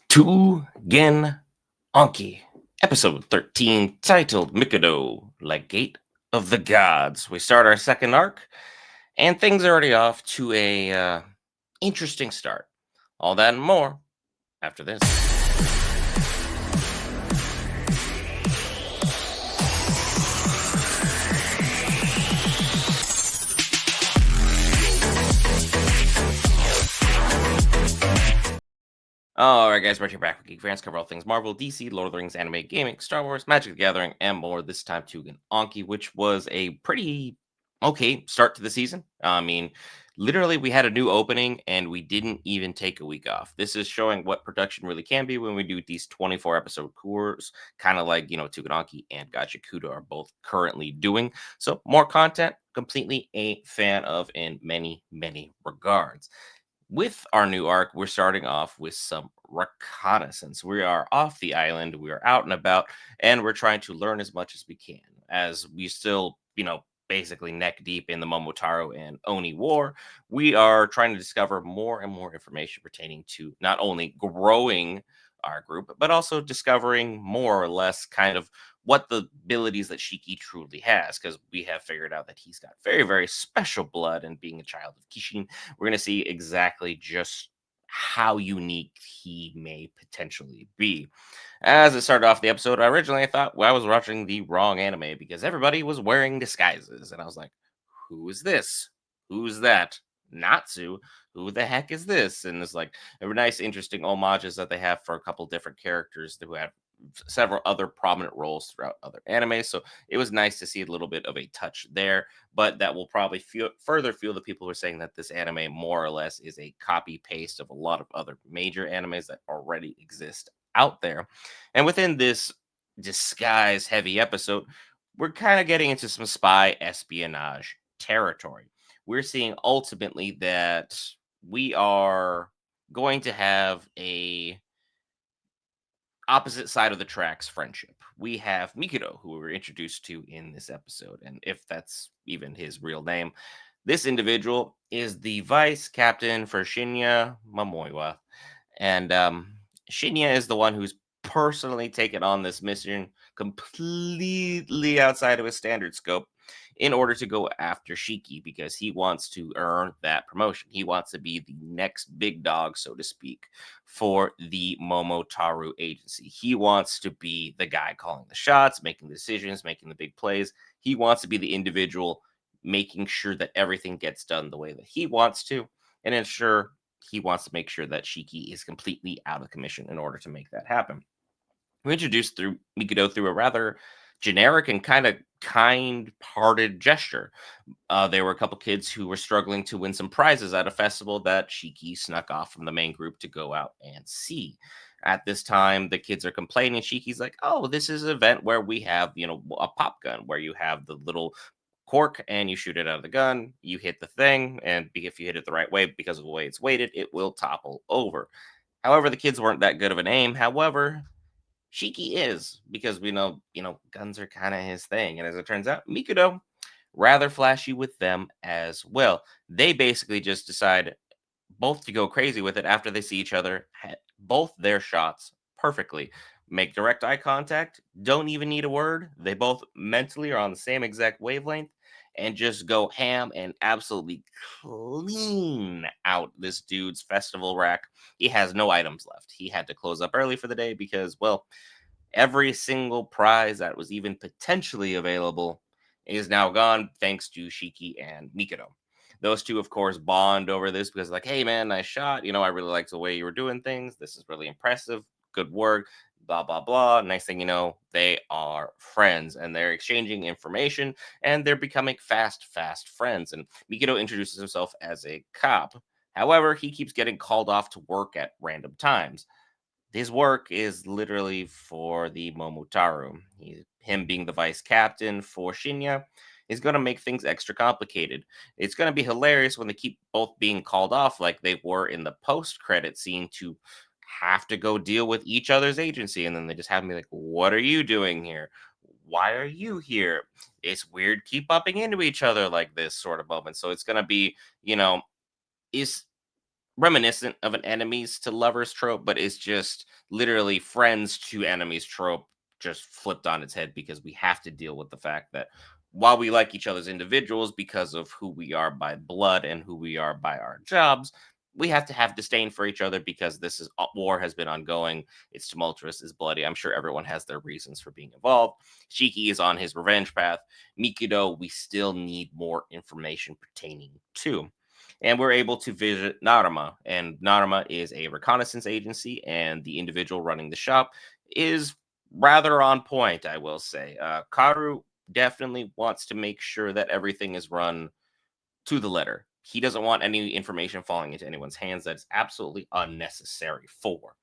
Tougen Anki, episode 13, titled Mikado, like Gate of the Gods. We start our second arc, and things are already off to a interesting start. All that and more after this. All right, guys, right here back with Geek Fans. Cover all things Marvel, DC, Lord of the Rings, anime, gaming, Star Wars, Magic the Gathering, and more. This time, Tugan Anki, which was a pretty okay start to the season. I mean, literally, we had a new opening and we didn't even take a week off. This is showing what production really can be when we do these 24 episode cours, kind of like, Tugan Anki and Gacha Kudo are both currently doing. So, more content, completely a fan of in many, many regards. With our new arc, we're starting off with some reconnaissance. We are off the island, we are out and about, and we're trying to learn as much as we can. As we still, basically neck deep in the Momotaro and Oni war, we are trying to discover more and more information pertaining to not only growing our group, but also discovering more or less kind of what the abilities that Shiki truly has, because we have figured out that he's got very, very special blood, and being a child of Kishin, we're going to see exactly just how unique he may potentially be. As it started off the episode, originally I thought I was watching the wrong anime because everybody was wearing disguises. And I was like, who is this? Who's that? Natsu? Who the heck is this? And it's like a nice, interesting homages that they have for a couple different characters who have several other prominent roles throughout other anime. So it was nice to see a little bit of a touch there, but that will probably further fuel the people who are saying that this anime more or less is a copy paste of a lot of other major animes that already exist out there. And within this disguise heavy episode, we're kind of getting into some spy espionage territory. We're seeing ultimately that we are going to have a opposite side of the tracks friendship. We have Mikado, who we were introduced to in this episode, and if that's even his real name, this individual is the vice captain for Shinya Momoiwa. And Shinya is the one who's personally taken on this mission completely outside of his standard scope in order to go after Shiki because he wants to earn that promotion. He wants to be the next big dog, so to speak, for the Momotaru agency. He wants to be the guy calling the shots, making decisions, making the big plays. He wants to be the individual making sure that everything gets done the way that he wants to, and ensure he wants to make sure that Shiki is completely out of commission in order to make that happen. We're introduced through Mikado through a rather generic and kind of kind-hearted gesture. There were a couple kids who were struggling to win some prizes at a festival that Shiki snuck off from the main group to go out and see. At this time, the kids are complaining. Shiki's like, "Oh, this is an event where we have, a pop gun where you have the little cork and you shoot it out of the gun. You hit the thing, and if you hit it the right way, because of the way it's weighted, it will topple over." However, the kids weren't that good of an aim. However, Shiki is, because we know, guns are kind of his thing. And as it turns out, Mikado rather flashy with them as well. They basically just decide both to go crazy with it after they see each other hit both their shots perfectly. Make direct eye contact, don't even need a word. They both mentally are on the same exact wavelength and just go ham and absolutely clean out this dude's festival rack. He has no items left. He had to close up early for the day because, well, every single prize that was even potentially available is now gone thanks to Shiki and Mikado. Those two, of course, bond over this because, like, hey, man, nice shot. I really liked the way you were doing things. This is really impressive. Good work. Blah, blah, blah. Next thing you know, they are friends and they're exchanging information and they're becoming fast, fast friends. And Mikado introduces himself as a cop. However, he keeps getting called off to work at random times. His work is literally for the Momotaro. Him being the vice captain for Shinya is going to make things extra complicated. It's going to be hilarious when they keep both being called off like they were in the post-credit scene to have to go deal with each other's agency. And then they just have me like, what are you doing here? Why are you here? It's weird keep bumping into each other like this sort of moment. So it's going to be, is reminiscent of an enemies to lovers trope, but it's just literally friends to enemies trope just flipped on its head because we have to deal with the fact that while we like each other's individuals because of who we are by blood and who we are by our jobs, we have to have disdain for each other because this is war has been ongoing. It's tumultuous, it's bloody. I'm sure everyone has their reasons for being involved. Shiki is on his revenge path. Mikado, we still need more information pertaining to. And we're able to visit Narama. And Narama is a reconnaissance agency, and the individual running the shop is rather on point, I will say. Karu definitely wants to make sure that everything is run to the letter. He doesn't want any information falling into anyone's hands that's absolutely unnecessary for.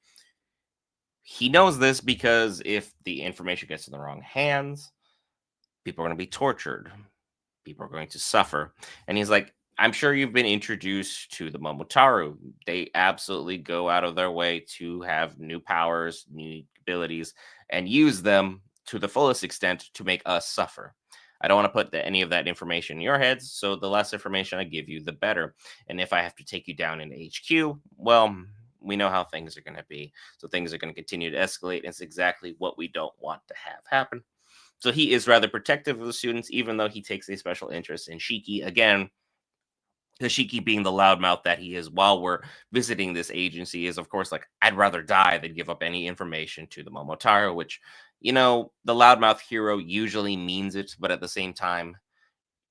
He knows this because if the information gets in the wrong hands, people are going to be tortured, people are going to suffer. And he's like, I'm sure you've been introduced to the Momotaru. They absolutely go out of their way to have new powers, new abilities, and use them to the fullest extent to make us suffer. I don't want to put any of that information in your heads, so the less information I give you, the better. And if I have to take you down into HQ, well, we know how things are going to be. So things are going to continue to escalate. It's exactly what we don't want to have happen. So he is rather protective of the students, even though he takes a special interest in Shiki. Again, Shiki being the loudmouth that he is while we're visiting this agency is, of course, like, I'd rather die than give up any information to the Momotaro, which, the loudmouth hero usually means it, but at the same time,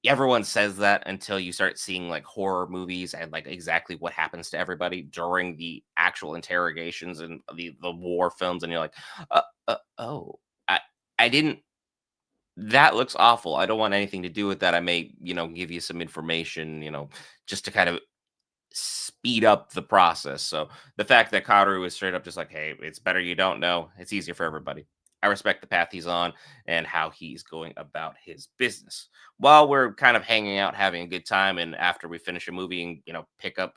everyone says that until you start seeing like horror movies and like exactly what happens to everybody during the actual interrogations and the war films, and you're like, oh, I I didn't that looks awful. I don't want anything to do with that. I may, give you some information, just to kind of speed up the process. So the fact that Karu is straight up just like, hey, it's better you don't know. It's easier for everybody. I respect the path he's on and how he's going about his business. While we're kind of hanging out, having a good time, and after we finish a movie and pick up,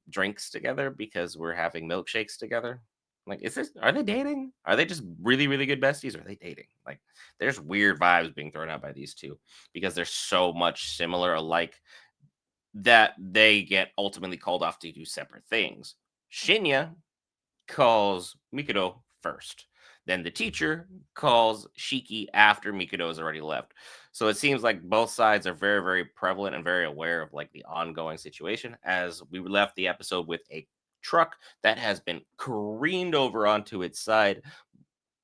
drinks together because we're having milkshakes together. Like, are they dating? Are they just really, really good besties? Or are they dating? Like, there's weird vibes being thrown out by these two because they're so much similar alike that they get ultimately called off to do separate things. Shinya calls Mikado first. Then the teacher calls Shiki after Mikado has already left. So it seems like both sides are very, very prevalent and very aware of like the ongoing situation. As we left the episode with a truck that has been careened over onto its side,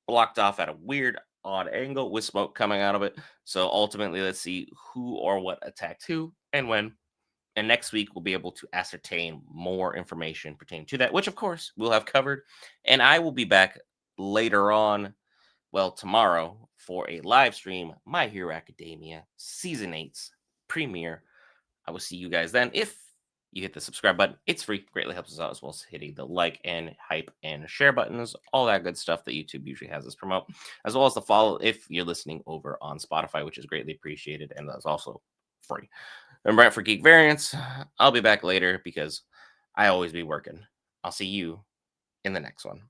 blocked off at a weird, odd angle with smoke coming out of it. So ultimately, let's see who or what attacked who and when, and next week, we'll be able to ascertain more information pertaining to that, which of course we'll have covered. And I will be back later on, well, tomorrow, for a live stream, My Hero Academia Season 8's premiere. I will see you guys then. If you hit the subscribe button, it's free, greatly helps us out, as well as hitting the like and hype and share buttons, all that good stuff that YouTube usually has us promote, as well as the follow if you're listening over on Spotify, which is greatly appreciated and that's also free. I'm Brent for Geek Variants. I'll be back later because I always be working. I'll see you in the next one.